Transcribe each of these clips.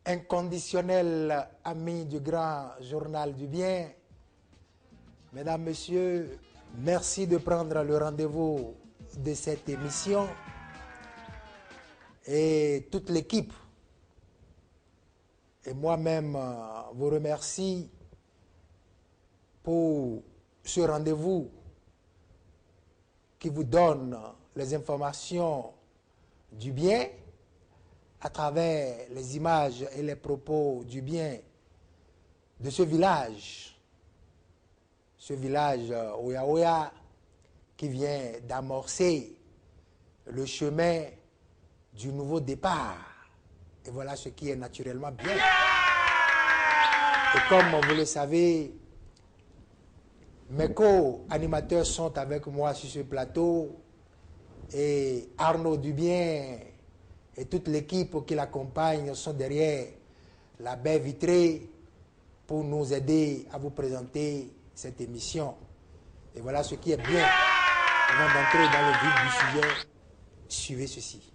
inconditionnel ami du grand journal du bien. Mesdames, Messieurs, merci de prendre le rendez-vous de cette émission. Et toute l'équipe et moi-même vous remercie pour ce rendez-vous qui vous donne les informations du bien à travers les images et les propos du bien de ce village Oya Oya, qui vient d'amorcer le chemin du nouveau départ. Et voilà ce qui est naturellement bien. Et comme vous le savez, mes co-animateurs sont avec moi sur ce plateau et Arnaud Dubien et toute l'équipe qui l'accompagne sont derrière la baie vitrée pour nous aider à vous présenter cette émission. Et voilà ce qui est bien. Avant d'entrer dans le vif du sujet, suivez ceci.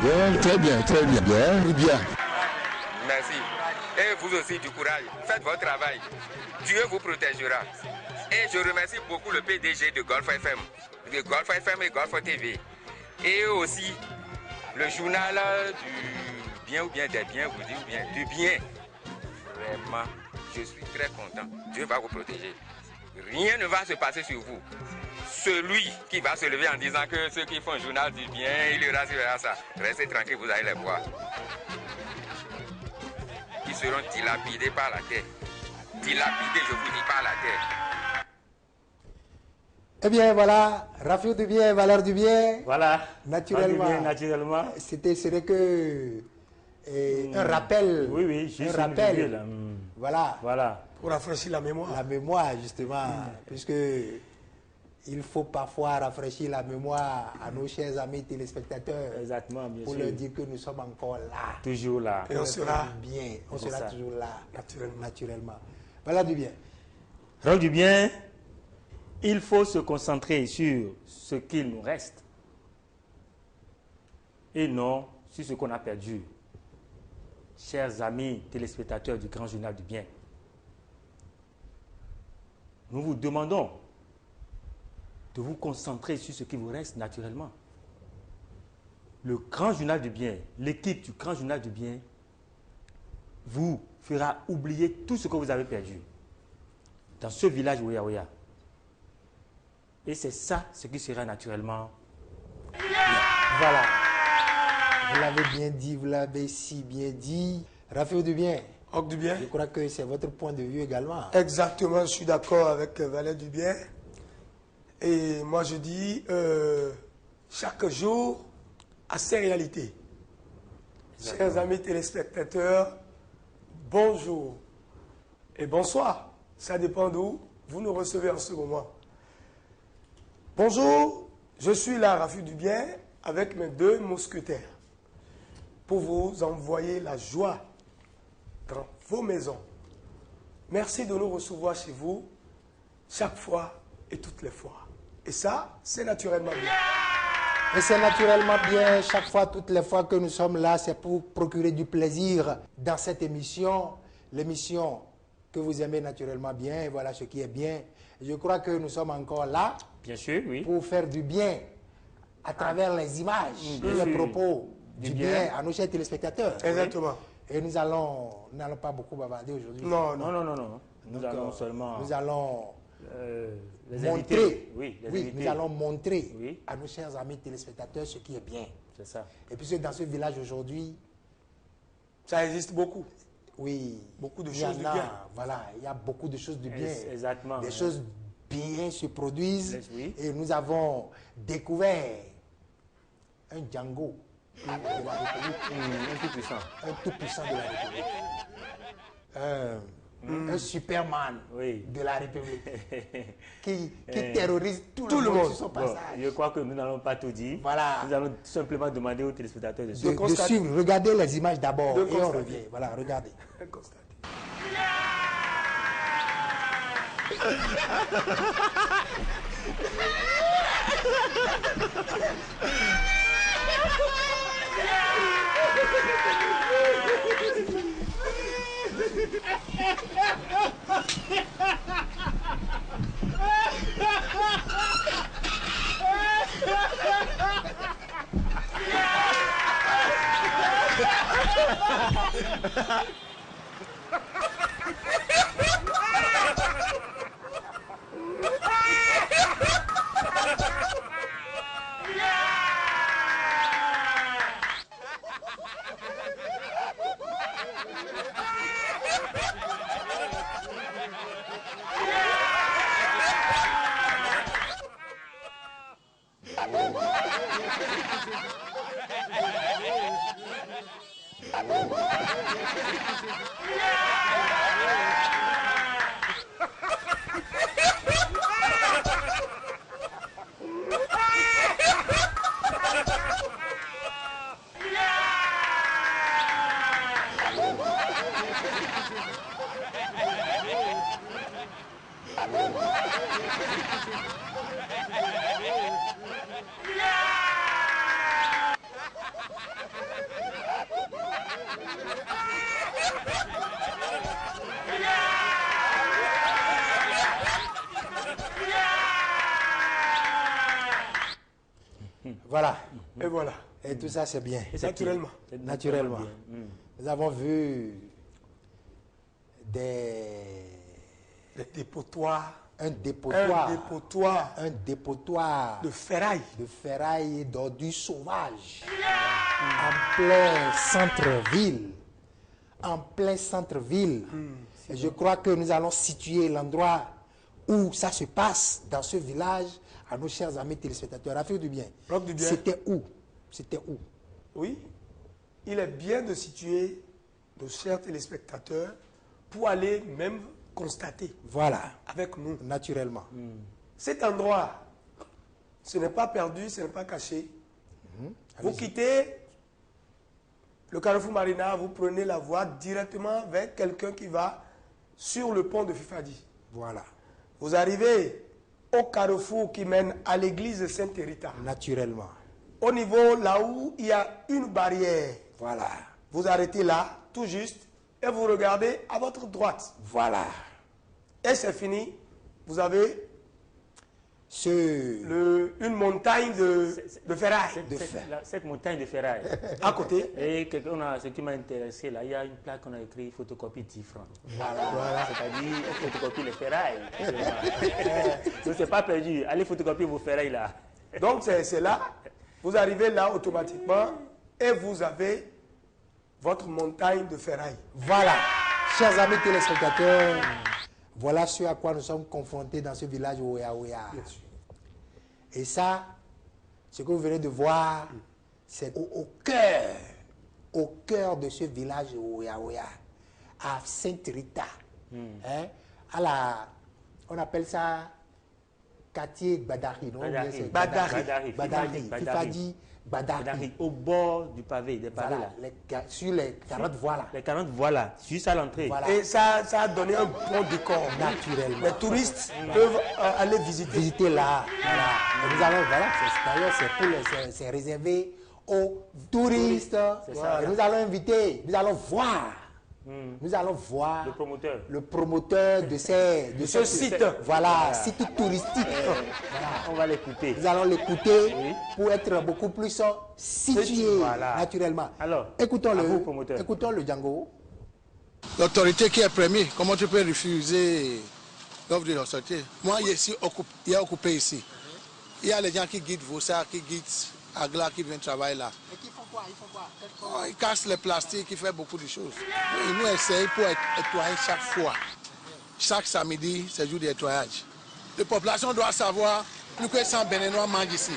Bien, très bien, bien. Merci. Et vous aussi du courage. Faites votre travail. Dieu vous protégera. Et je remercie beaucoup le PDG de Golf FM, et Golf TV. Et aussi le journal du bien ou bien des biens, vous dites bien, du bien. Vraiment, je suis très content. Dieu va vous protéger. Rien ne va se passer sur vous. Celui qui va se lever en disant que ceux qui font un journal du bien, il verra ça. Restez tranquille, vous allez les voir. Ils seront dilapidés par la terre. Dilapidés, je vous dis, par la terre. Eh bien, voilà, Rafiou du bien, valeur du bien. Voilà, naturellement. C'était serait que un rappel. Oui, juste un rappel. Là. Voilà. Pour rafraîchir la mémoire. La mémoire, justement, puisque il faut parfois rafraîchir la mémoire à nos chers amis téléspectateurs. Exactement, bien pour sûr. leur dire que nous sommes encore là. Toujours là. Et on sera bien. On sera toujours là. Naturellement. Voilà du bien. Alors du bien, il faut se concentrer sur ce qu'il nous reste et non sur ce qu'on a perdu. Chers amis téléspectateurs du Grand Journal du Bien, nous vous demandons de vous concentrer sur ce qui vous reste naturellement. Le Grand Journal du Bien, l'équipe du Grand Journal du Bien vous fera oublier tout ce que vous avez perdu dans ce village Oya Oya. Et c'est ça ce qui sera naturellement bien. Voilà. Vous l'avez bien dit, vous l'avez si bien dit. Rafiou du bien. Du bien. Je crois que c'est votre point de vue également. Exactement, je suis d'accord avec Valère du bien. Et moi je dis, chaque jour a ses réalités. Exactement. Chers amis téléspectateurs, bonjour et bonsoir. Ça dépend d'où vous nous recevez en ce moment. Bonjour, je suis là, Rafiou du bien, avec mes deux mousquetaires, pour vous envoyer la joie dans vos maisons. Merci de nous recevoir chez vous, chaque fois et toutes les fois. Et ça, c'est naturellement bien. Et c'est naturellement bien, chaque fois, toutes les fois que nous sommes là, c'est pour procurer du plaisir dans cette émission, l'émission que vous aimez naturellement bien, et voilà ce qui est bien. Je crois que nous sommes encore là, bien sûr, oui, pour faire du bien à travers les images et les propos du bien à nos chers téléspectateurs. Exactement. Et nous n'allons pas beaucoup bavarder aujourd'hui. Non. Nous allons seulement... Nous allons les montrer, invités. Nous allons montrer à nos chers amis téléspectateurs ce qui est bien. C'est ça. Et puisque dans ce village aujourd'hui, ça existe beaucoup. Oui. Beaucoup de choses de bien. Voilà, il y a beaucoup de choses de bien. Exactement. Des choses bien se produisent. Et nous avons découvert un Django de la République. Un tout puissant. Un tout puissant de la République. Un Superman de la République qui terrorise tout le monde sur son passage. Je crois que nous n'allons pas tout dire. Voilà. Nous allons tout simplement demander aux téléspectateurs de suivre. Regardez les images d'abord et on revient. Voilà, regardez. Voilà. Et voilà. Et tout ça, c'est bien. Naturellement. Naturellement. Nous avons vu des dépotoirs. Un dépotoir. Un dépotoir de ferraille. De ferraille et d'ordures sauvages. En plein centre-ville. En plein centre-ville. Et je crois que nous allons situer l'endroit où ça se passe dans ce village à nos chers amis téléspectateurs. Afrique du bien. C'était où? C'était où? Oui. Il est bien de situer nos chers téléspectateurs pour aller même constater. Voilà. Avec nous. Naturellement. Cet endroit, ce n'est pas perdu, ce n'est pas caché. Vous quittez le carrefour Marina, vous prenez la voie directement vers quelqu'un qui va sur le pont de Fifadi. Voilà. Vous arrivez au carrefour qui mène à l'église de Sainte-Rita. Naturellement. Au niveau là où il y a une barrière. Voilà. Vous arrêtez là, tout juste, et vous regardez à votre droite. Voilà. Et c'est fini. Vous avez une montagne de ferraille. Cette montagne de ferraille. À côté. Et ce qui m'a intéressé, là, il y a une plaque qu'on a écrit photocopie 10 francs. Voilà. C'est-à-dire, photocopie les ferrailles. Donc, c'est pas perdu. Allez photocopier vos ferrailles là. Donc, c'est là. Vous arrivez là automatiquement et vous avez votre montagne de ferraille. Voilà. Chers amis téléspectateurs, voilà ce à quoi nous sommes confrontés dans ce village Oya Oya. Et ça, ce que vous venez de voir, c'est au cœur de ce village Oya Oya, à Sainte-Rita. On appelle ça quartier Badari, non? Badari. Au bord du pavé, des pavés là. Sur les 40 voies là. Les 40 voies là, juste à l'entrée. Voilà. Et ça a donné un bon décor. Naturellement. Les touristes peuvent aller visiter. Là. Voilà. Et nous allons, d'ailleurs, c'est réservé aux touristes. Et nous allons inviter, nous allons voir. Nous allons voir le promoteur de ce site. Voilà, site touristique. Voilà. On va l'écouter. Nous allons l'écouter pour être beaucoup plus situé naturellement. Alors, écoutons le Django. L'autorité qui est première, comment tu peux refuser l'offre de l'autorité? Moi, il y a occupé ici. Il y a les gens qui guident Vossa, qui guident Agla, qui viennent travailler là. Et qui font quoi? Ils cassent les plastiques, ils font beaucoup de choses. Et nous essayons pour nettoyer chaque fois. Chaque samedi, c'est jour de nettoyage. La population doit savoir, plus que 100 Béninois mangent ici.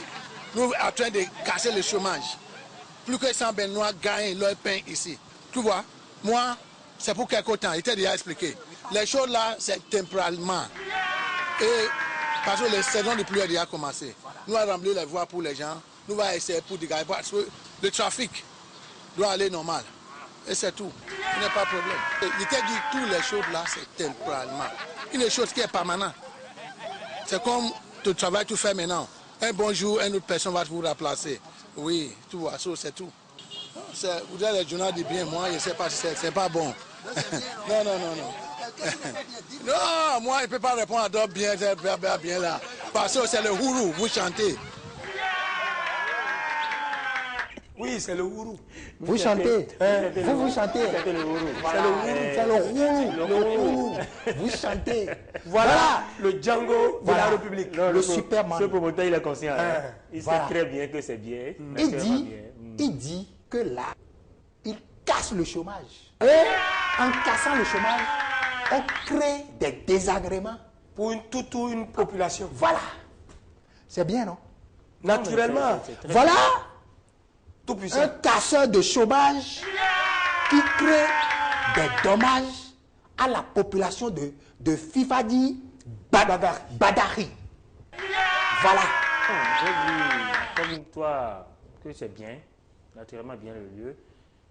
Nous sommes en train de casser le chômage. Plus que 100 Béninois gagnent leur pain ici. Tu vois, moi, c'est pour quelque temps, il t'a déjà expliqué. Les choses là, c'est temporairement. Et parce que la saison de pluie a déjà commencé. Nous allons remplir les voies pour les gens. Nous allons essayer pour dégager. Parce que le trafic doit aller normal. Et c'est tout. Il n'y a pas de problème. Il t'a dit toutes les choses là, c'est temporairement. Une chose qui est permanente. C'est comme le travail que tu fais maintenant. Un bon jour, une autre personne va vous remplacer. Oui, tu vois, c'est tout. Vous avez les journaux de bien, moi je ne sais pas si c'est pas bon. Non, non, non, non. Non, moi je ne peux pas répondre à d'autres bien, bien là. Parce que c'est le hourou, vous chantez. Oui, c'est le hourou. Vous chantez. Vous chantez. C'est le hourou. C'est le hourou. Vous chantez. Voilà le Django de la République. Le Superman. Ce promoteur, il est conscient. Il Voilà. sait très bien que c'est bien. Il dit que là, il casse le chômage. Et en cassant le chômage, on crée des désagréments. Pour toute une population. Voilà. C'est bien, non? Naturellement. Voilà Tout puissant. un casseur de chômage qui crée des dommages à la population de Fifadi Badari. Voilà. J'ai vu, comme toi, que c'est bien, naturellement bien le lieu.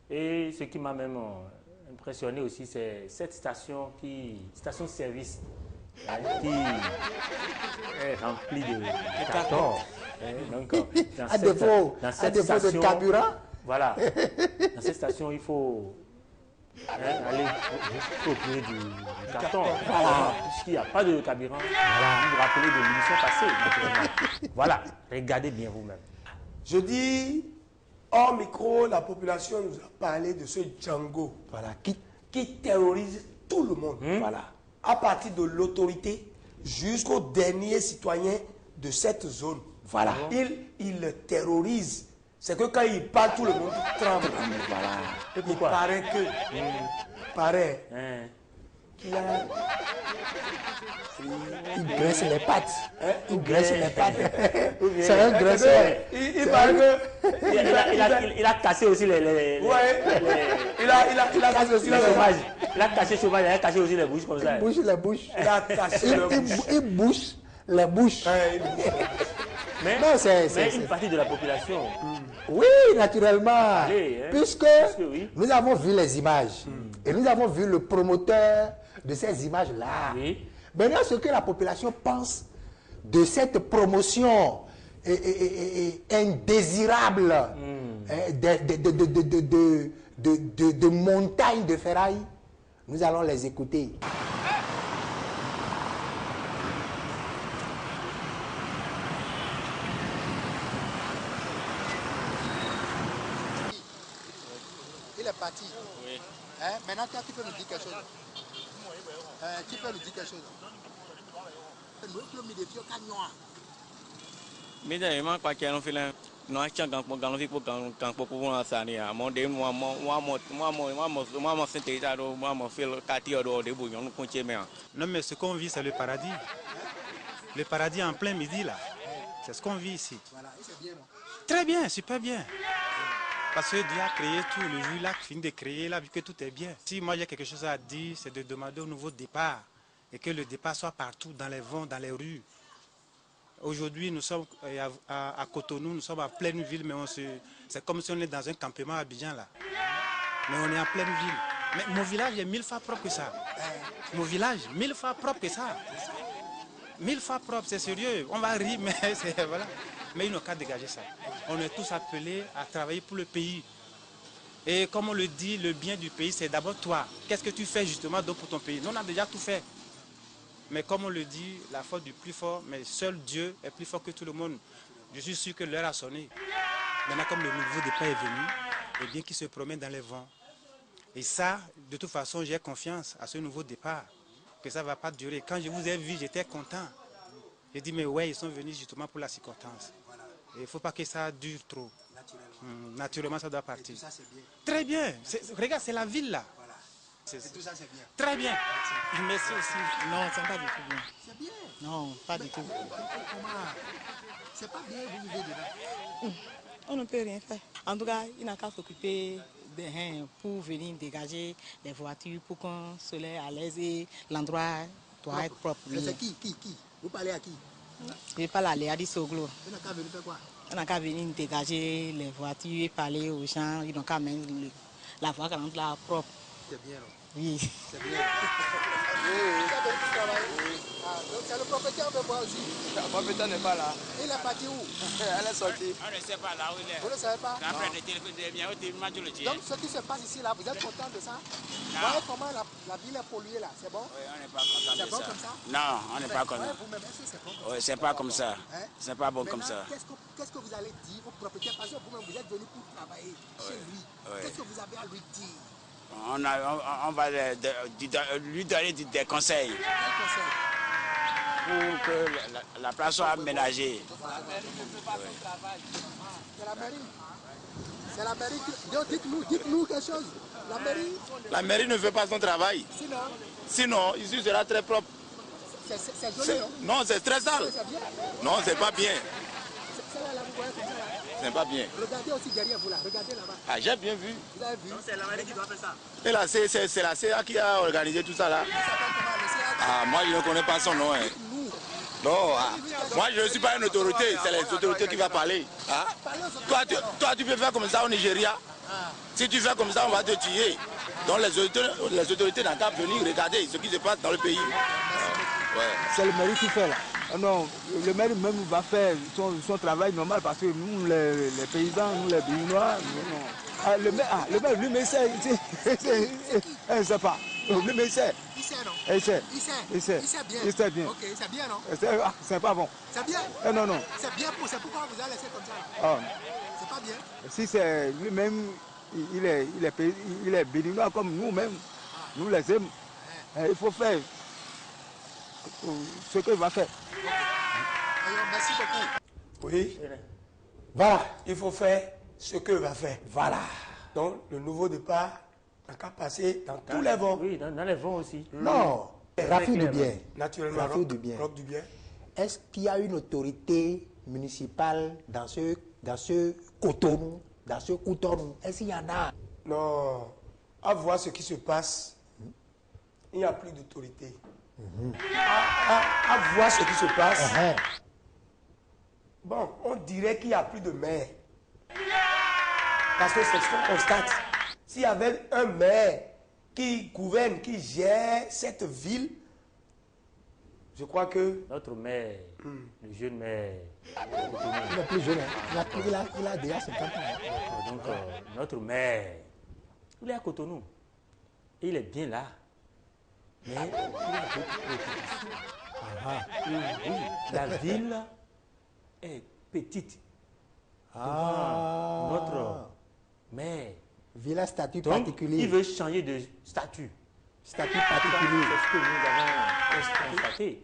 Et ce qui m'a même impressionné aussi, c'est cette station-service qui est remplie de cartons. Donc, À défaut de carburant. Voilà. Dans cette station, il faut aller procurer du carton. Voilà. Puisqu'il n'y a pas de carburant, vous vous rappelez de l'émission passée. Naturellement. Voilà. Regardez bien vous-même. Je dis, hors micro, la population nous a parlé de ce Django. Voilà. Qui terrorise tout le monde. Voilà. À partir de l'autorité jusqu'au dernier citoyen de cette zone. Voilà. Il le terrorise. C'est que quand il parle, tout le monde tremble. Voilà. Et Il pourquoi? paraît que. Paraît qu'il a. Il graisse les pattes. Il graisse les pattes. bien. C'est un graisseur. Il paraît que. Il a cassé aussi les Ouais. Il a casse aussi le le chômage. Il a caché le chômage, il a caché aussi les bouches comme ça. Il bouge les bouches. Il a attaché le bouche. Il bouche les bouches. Ouais, il bouge. Mais, Non, c'est une partie de la population. Oui, naturellement. Allez, hein. Puisque Oui. nous avons vu les images. Et nous avons vu le promoteur de ces images-là. Oui. Maintenant, ce que la population pense de cette promotion indésirable de montagnes de ferraille, nous allons les écouter. Il est parti. Oui. Maintenant, toi, tu peux nous dire quelque chose. Tu peux nous dire quelque chose. Non mais ce qu'on vit c'est le paradis. Le paradis en plein midi là. C'est ce qu'on vit ici. Voilà, et c'est bien, non? Très bien, super bien. Parce que Dieu a créé tout, le jour là, fini de créer là, vu que tout est bien. Si moi j'ai quelque chose à dire, c'est de demander un nouveau départ. Et que le départ soit partout, dans les vents, dans les rues. Aujourd'hui, nous sommes à Cotonou, nous sommes en pleine ville, mais c'est comme si on est dans un campement à Abidjan là. Mais on est en pleine ville. Mais mon village est 1000 fois propre que ça. Mon village, 1000 fois propre que ça. 1000 fois propre, c'est sérieux. On va rire, mais voilà. Mais il n'y a qu'à dégager ça. On est tous appelés à travailler pour le pays. Et comme on le dit, le bien du pays, c'est d'abord toi. Qu'est-ce que tu fais justement donc pour ton pays? Nous, on a déjà tout fait. Mais comme on le dit, la faute du plus fort, mais seul Dieu est plus fort que tout le monde. Je suis sûr que l'heure a sonné. Maintenant, comme le nouveau départ est venu, et bien qu'il se promène dans les vents. Et ça, de toute façon, j'ai confiance à ce nouveau départ, que ça ne va pas durer. Quand je vous ai vu, j'étais content. J'ai dit, mais ouais, ils sont venus justement pour la circonstance. Il ne faut pas que ça dure trop. Naturellement, ça doit partir. Ça, c'est bien. Très bien. Regarde, c'est la ville là. Voilà. Tout ça, c'est bien. Très bien. Merci aussi. Non, c'est pas du tout bien. C'est bien. Non, pas du tout. Comment? C'est pas bien, vous vivez dedans. On ne peut rien faire. En tout cas, il n'a qu'à s'occuper pour venir dégager les voitures pour qu'on se lève à l'aise et l'endroit doit être propre. Mais c'est qui? Vous parlez à qui? Je parle à Léa Soglo. Il n'a qu'à venir faire quoi? On n'a qu'à venir dégager les voitures et parler aux gens. Ils n'ont qu'à mettre la voie 40 là propre. C'est bien, non? Oui. C'est bien. venu pour travailler. Ah, donc c'est le propriétaire de moi aussi. Le propriétaire n'est pas là. Il est parti où? Elle est sortie. On ne sait pas là où il est. Vous ne savez pas? Après, le téléphone de bien, le tien. Donc ce qui se passe ici, là, vous êtes content de ça? Vous voyez comment la ville est polluée là, c'est bon? Oui, on n'est pas content de ça. C'est bon comme ça? Non, on n'est pas content. Ouais, vous-même, est-ce que c'est bon? Oui, c'est pas comme ça. Hein? C'est pas bon comme ça. Maintenant, qu'est-ce que vous allez dire au propriétaire? Parce que vous-même, vous êtes venu pour travailler chez lui. Qu'est-ce que vous avez à lui dire? On va lui donner des conseils. Quel conseil? Pour que la place soit aménagée. C'est la mairie. C'est la mairie qui... Donc, dites-nous quelque chose. La mairie... La mairie ne fait pas son travail. Sinon, ici sera très propre. C'est joli, non? Non, c'est très sale. C'est bien? Non, c'est pas bien. C'est là, vous voyez comme ça, là. C'est pas bien. Regardez aussi derrière vous, là. Regardez là-bas. Ah, j'ai bien vu. Vous avez vu? C'est la mairie qui doit faire ça. Et là, c'est la CA qui a organisé tout ça là. Il s'appelle comment? Le CA? Ah, moi je ne connais pas son nom. Hein. Nous. Non, moi je ne suis pas une autorité, c'est les autorités qui vont parler. Ah. Toi, tu peux faire comme ça au Nigeria. Si tu fais comme ça, on va te tuer. Donc les autorités n'ont qu'à venir regarder ce qui se passe dans le pays. Ouais. C'est le mairie qui fait là. Non, le maire même va faire son travail normal parce que nous, les paysans, nous les Béninois, le maire lui-même sait, je ne sais pas. Lui-même sait. Il sait, non? Il sait. Il sait bien. Il sait bien. Ok, c'est bien, non? C'est pas bon. C'est bien? Non, non. C'est bien c'est pourquoi vous avez laissé comme ça? Ah. C'est pas bien? Si c'est lui-même, il est béninois comme nous-mêmes, nous les aimons. Il faut faire ce qu'il va faire. Merci beaucoup. Oui. Voilà. Il faut faire ce qu'il va faire. Voilà. Donc, le nouveau départ n'a qu'à passer dans tous les vents. Oui, dans les vents aussi. Non. Rafi Dubien. Naturellement, Rafi Dubien. Roch Dubien. Est-ce qu'il y a une autorité municipale dans ce Cotonou, dans ce Cotonou? Est-ce qu'il y en a? Non. À voir ce qui se passe, il n'y a plus d'autorité. À voir ce qui se passe, bon, on dirait qu'il n'y a plus de maire. Parce que c'est ce qu'on constate. S'il y avait un maire qui gouverne, qui gère cette ville, je crois que... Notre maire, le jeune maire. Il n'est plus jeune, hein. Il a déjà 50 ans. Donc, notre maire, il est à Cotonou. Et il est bien là. Mais il a d'autres préoccupations. Oui, la ville est petite. Notre maire. Ville à statut Donc, particulier. il veut changer de statut. Statut particulier. C'est ce que nous avons constaté.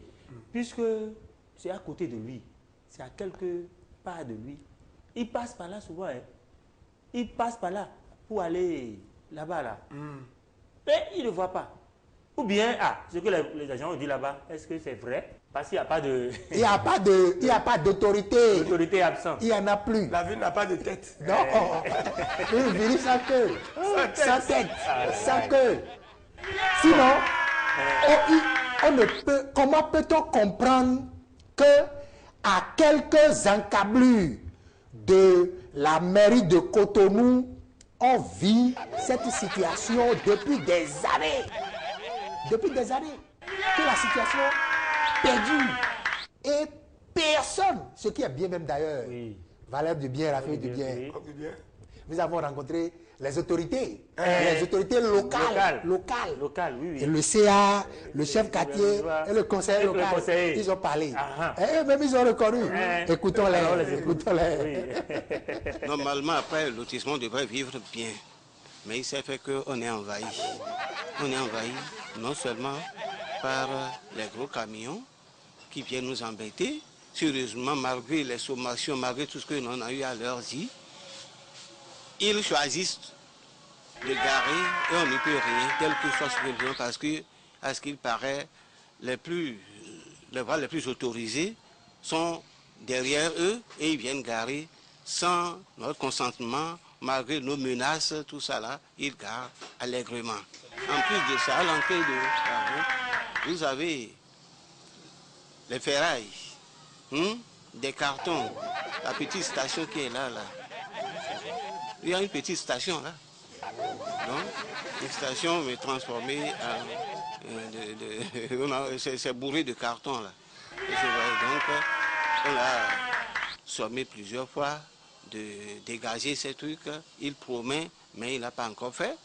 Puisque c'est à côté de lui. C'est à quelques pas de lui. Il passe par là souvent. Hein. Il passe par là pour aller là-bas. Là. Mais il ne voit pas. Ou bien, ce que les agents ont dit là-bas, est-ce que c'est vrai? Parce qu'il n'y a pas de... Il n'y a pas d'autorité. L'autorité est absente. Il n'y en a plus. La ville n'a pas de tête. Non. Une ville sans queue. Sans tête. Sans queue. Sinon, on ne peut... Comment peut-on comprendre que à quelques encablures de la mairie de Cotonou, on vit cette situation depuis des années. Depuis des années, que la situation perdure. Et personne, ce qui est bien même d'ailleurs, Valère Dubien, Rafi Dubien, nous avons rencontré les autorités, locales, oui. et le CA, le chef quartier et le conseiller local, ils ont parlé. Et eux-mêmes, ils ont reconnu. Écoutons-les. Normalement, après, le lotissement devrait vivre bien. Mais il s'est fait qu'on est envahi. On est envahi non seulement par les gros camions qui viennent nous embêter, sérieusement, malgré les sommations, malgré tout ce que l'on a eu à leur dire, ils choisissent de garer et on n'y peut rien, tel que soit ce qu'ils parce que, à ce qu'il paraît, les voies les plus autorisées sont derrière eux et ils viennent garer sans notre consentement, malgré nos menaces, tout ça là, ils garent allègrement. En plus de ça, à l'entrée de la route, vous avez les ferrailles, des cartons, la petite station qui est là. Il y a une petite station là. Donc, une station mais transformée c'est bourré de carton là. Donc on a sommé plusieurs fois de dégager ces trucs. Il promet, mais il n'a pas encore fait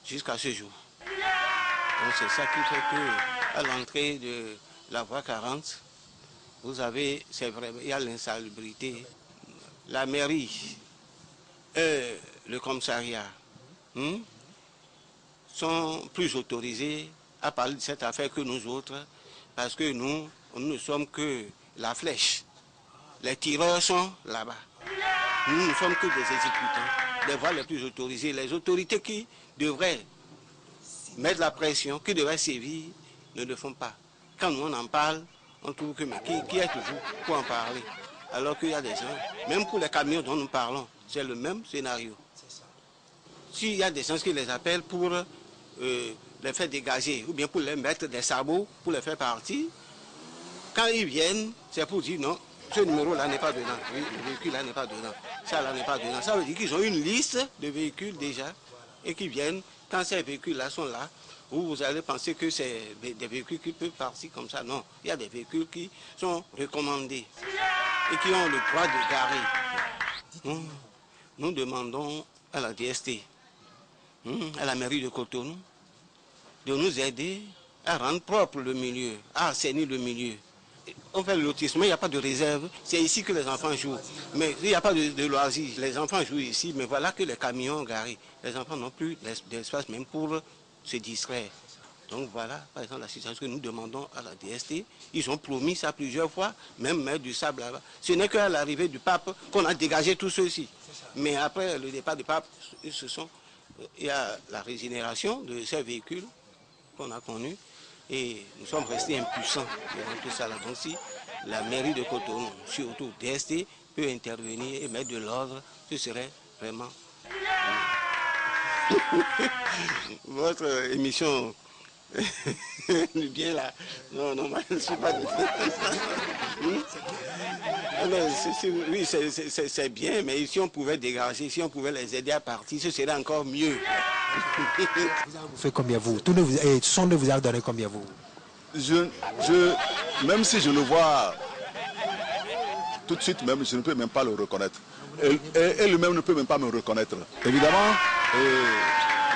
jusqu'à ce jour. Donc c'est ça qui fait que à l'entrée de la voie 40, vous avez, c'est vrai, il y a l'insalubrité. La mairie et le commissariat sont plus autorisés à parler de cette affaire que nous autres, parce que nous ne sommes que la flèche. Les tireurs sont là-bas. Nous ne sommes que des exécutants, des voies les plus autorisées. Les autorités qui devraient mettre la pression, qui devraient sévir, ne le font pas. Quand nous on en parle, on trouve que mais qui êtes-vous pour en parler? Alors qu'il y a des gens, même pour les camions dont nous parlons, c'est le même scénario. S'il y a des gens qui les appellent pour les faire dégager, ou bien pour les mettre des sabots, pour les faire partir, quand ils viennent, c'est pour dire non, ce numéro-là n'est pas dedans, oui, le véhicule-là n'est pas dedans, ça là n'est pas dedans. Ça veut dire qu'ils ont une liste de véhicules déjà, et qui viennent, quand ces véhicules-là sont là, vous allez penser que c'est des véhicules qui peuvent partir comme ça. Non, il y a des véhicules qui sont recommandés et qui ont le droit de garer. Nous demandons à la DST, à la mairie de Cotonou, de nous aider à rendre propre le milieu, à assainir le milieu. On fait le lotissement, il n'y a pas de réserve, c'est ici que les enfants jouent. Mais il n'y a pas de loisirs, les enfants jouent ici, mais voilà que les camions ont garé. Les enfants n'ont plus d'espace même pour se distraire. Donc voilà, par exemple, la situation que nous demandons à la DST. Ils ont promis ça plusieurs fois, même mettre du sable là-bas. Ce n'est qu'à l'arrivée du pape qu'on a dégagé tout ceci. Mais après le départ du pape, il y a la régénération de ces véhicules qu'on a connus. Et nous sommes restés impuissants devant tout ça là. Donc si la mairie de Cotonou, surtout DST, peut intervenir et mettre de l'ordre, ce serait vraiment... Votre émission bien là. Non, je ne suis pas de... Oui, c'est bien, mais si on pouvait dégager, si on pouvait les aider à partir, ce serait encore mieux. Vous faites combien vous? Son ne vous a donné combien vous? Même si je le vois tout de suite, même, je ne peux même pas le reconnaître. Et lui-même ne peut même pas me reconnaître. Évidemment,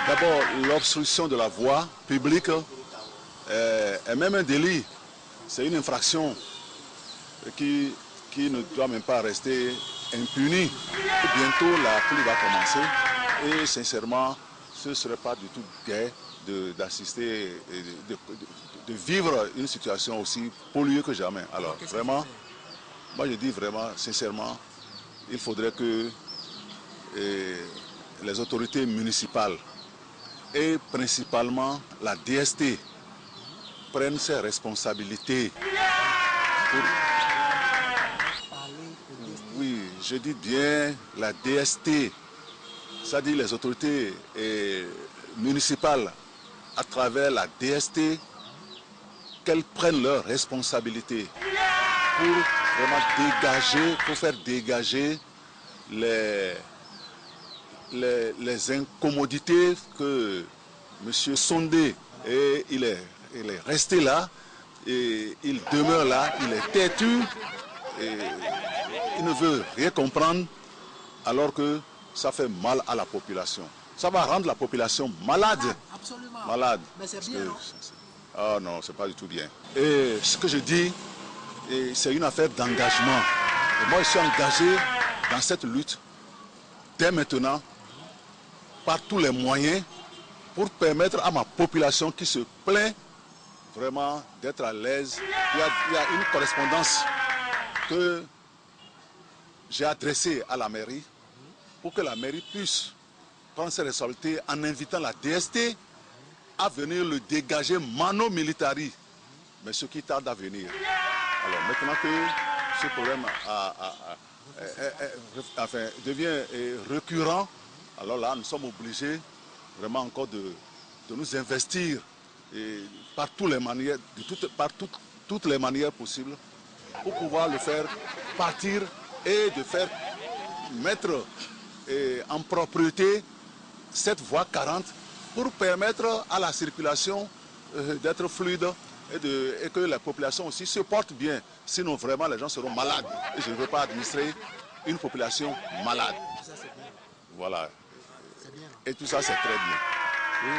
d'abord, l'obstruction de la voie publique est même un délit. C'est une infraction qui ne doit même pas rester impunie. Bientôt, la pluie va commencer et sincèrement, ce ne serait pas du tout gai d'assister, de vivre une situation aussi polluée que jamais. Alors, vraiment, moi je dis vraiment, sincèrement, il faudrait que les autorités municipales et principalement la DST prennent ses responsabilités. Oui, je dis bien la DST, c'est-à-dire les autorités municipales à travers la DST, qu'elles prennent leurs responsabilités pour vraiment dégager, pour faire dégager les incommodités que M. Sondé, et il est resté là, et il demeure là, il est têtu, et il ne veut rien comprendre, alors que ça fait mal à la population. Ça va rendre la population malade. Absolument. Malade. Mais c'est bien, non? Ah non, c'est pas du tout bien. Et ce que je dis, c'est une affaire d'engagement. Et moi, je suis engagé dans cette lutte dès maintenant, par tous les moyens, pour permettre à ma population qui se plaint vraiment d'être à l'aise. Il y a une correspondance que j'ai adressée à la mairie pour que la mairie puisse prendre ses responsabilités en invitant la DST à venir le dégager mano militari. Mais ce qui tarde à venir. Alors maintenant que ce problème devient récurrent, alors là nous sommes obligés vraiment encore de nous investir par toutes les manières, toutes les manières possibles pour pouvoir le faire partir et de faire mettre en propriété cette voie 40 pour permettre à la circulation d'être fluide et que la population aussi se porte bien. Sinon, vraiment, les gens seront malades. Et je ne veux pas administrer une population malade. Voilà. Et tout ça, c'est très bien. Oui,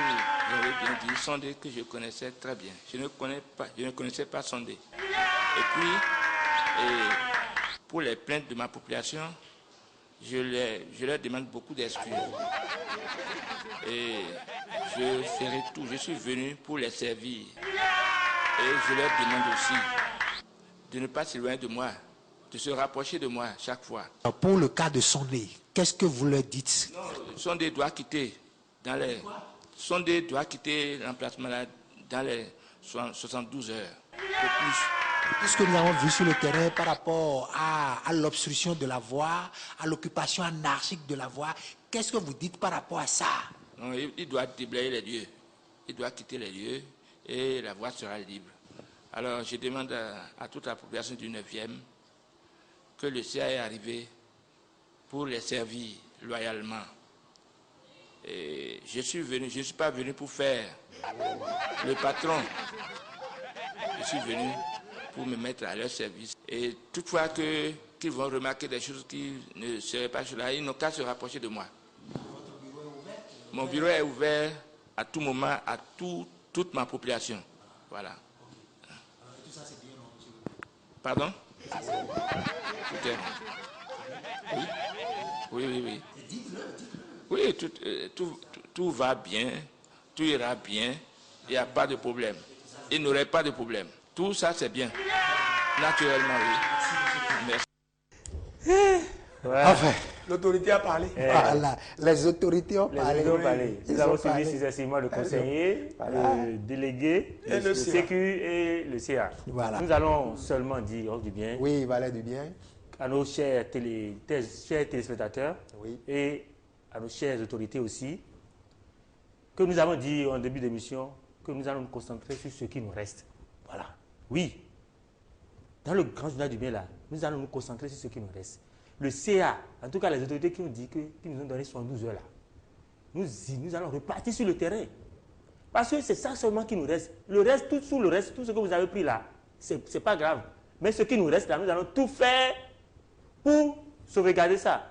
j'avais bien dit Sondé que je connaissais très bien. Je ne connaissais pas Sondé. Et puis, pour les plaintes de ma population, je leur demande beaucoup d'excuses. Et je ferai tout. Je suis venu pour les servir. Et je leur demande aussi de ne pas s'éloigner de moi, de se rapprocher de moi chaque fois. Pour le cas de Sondé, qu'est-ce que vous leur dites? Sondé doit quitter Sondé doit quitter l'emplacement dans les 72 heures. Au plus. Tout ce que nous avons vu sur le terrain par rapport à l'obstruction de la voie, à l'occupation anarchique de la voie, qu'est-ce que vous dites par rapport à ça? Non, il doit déblayer les lieux. Il doit quitter les lieux et la voie sera libre. Alors je demande à toute la population du 9e que le CA est arrivé pour les servir loyalement. Et je ne suis pas venu pour faire le patron. Je suis venu pour me mettre à leur service. Et toutefois qu'ils vont remarquer des choses qui ne seraient pas là, ils n'ont qu'à se rapprocher de moi. Mon bureau est ouvert à tout moment à toute ma population. Voilà. Pardon? Tout est bon. Oui. Oui, tout va bien, tout ira bien, il n'y a pas de problème. Il n'aurait pas de problème. Tout ça, c'est bien. Naturellement, oui. Merci. Enfin, l'autorité a parlé. Voilà, les autorités ont parlé. Nous avons suivi successivement le conseiller, le délégué, le Sécu et le CA. Voilà. Nous allons seulement dire du bien. Oui, Valère du bien. À nos chers téléspectateurs et à nos chères autorités aussi, que nous avons dit en début d'émission que nous allons nous concentrer sur ce qui nous reste. Voilà. Oui. Dans le grand journal du bien là, nous allons nous concentrer sur ce qui nous reste. Le CA, en tout cas les autorités qui nous disent qui nous ont donné 72 heures là, nous allons repartir sur le terrain. Parce que c'est ça seulement qui nous reste. Le reste, tout ce que vous avez pris là, c'est pas grave. Mais ce qui nous reste là, nous allons tout faire pour sauvegarder ça.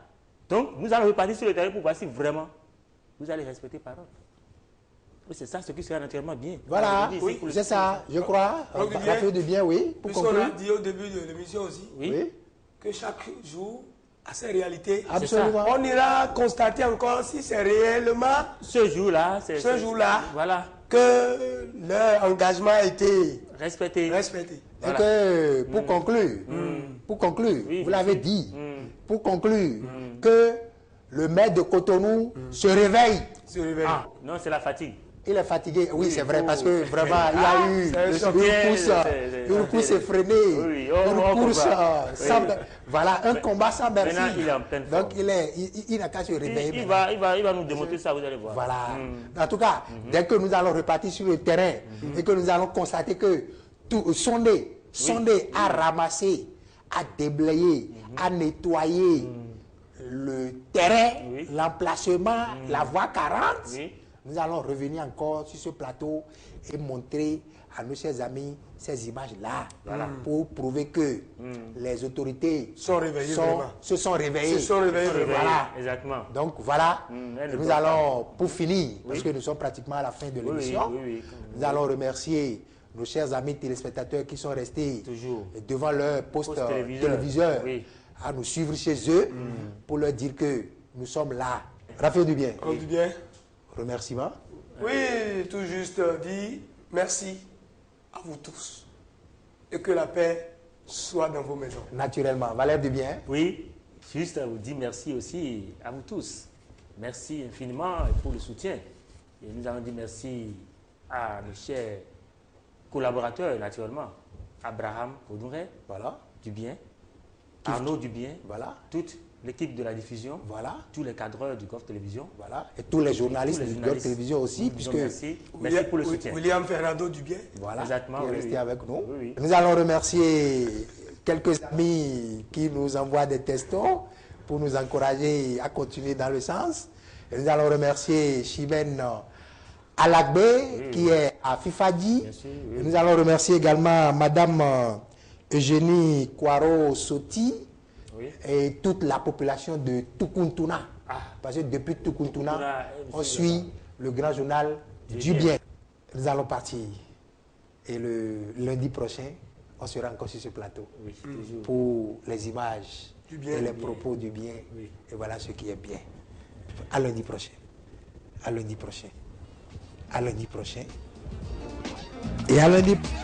Donc, nous allons repartir sur le terrain pour voir si vraiment vous allez respecter parole. C'est ça ce qui sera naturellement bien. Voilà, oui, c'est ça, je crois. Ça fait du bien, oui. Pour qu'on a dit au début de l'émission aussi que chaque jour a ses réalités. Absolument. On ira constater encore si c'est réellement ce jour-là voilà, que leur engagement a été respecté. Et que, pour conclure, vous l'avez dit, pour conclure, que le maire de Cotonou se réveille. Ah, non, c'est la fatigue. Il est fatigué, oui, c'est vrai, parce que vraiment, il y a eu une course effrénée, une course sans... Voilà, un combat sans merci. Maintenant, il est en pleine forme. Donc, il n'a qu'à se réveiller. Il va nous démontrer ça, vous allez voir. Voilà. En tout cas, dès que nous allons repartir sur le terrain et que nous allons constater que Sondé a ramassé, a déblayé, a nettoyé le terrain, l'emplacement, la voie 40, nous allons revenir encore sur ce plateau et montrer à nos chers amis ces images-là pour prouver que les autorités se sont réveillées. Voilà. Exactement. Donc voilà, nous allons, pour finir, parce que nous sommes pratiquement à la fin de l'émission, nous allons remercier nos chers amis téléspectateurs qui sont restés devant leur poste téléviseur à nous suivre chez eux pour leur dire que nous sommes là. Raphaël Dubien. Remerciements. Oui, tout juste dit merci à vous tous et que la paix soit dans vos maisons. Naturellement. Valère Dubien. Oui, juste à vous dire merci aussi à vous tous. Merci infiniment pour le soutien. Et nous allons dire merci à nos chers collaborateurs, naturellement. Abraham Odouret, Dubien, Arnaud Dubien, toute l'équipe de la diffusion, tous les cadreurs du Golf Télévision, et tous les journalistes du Golf Télévision aussi, puisque merci pour le soutien. William Fernando Dubien, exactement, qui est resté avec nous. Nous allons remercier quelques amis qui nous envoient des textos pour nous encourager à continuer dans le sens. Et nous allons remercier Chimène Alakbe, qui est à Fifadi. Nous allons remercier également Madame Eugénie Kwaro-Soti et toute la population de Tukuntuna. Parce que depuis Tukuntuna, on suit le grand journal du bien. Nous allons partir. Et le lundi prochain, on sera encore sur ce plateau pour les images et les propos du bien. Et voilà ce qui est bien. À lundi prochain. À lundi prochain. À lundi prochain. Et à lundi prochain.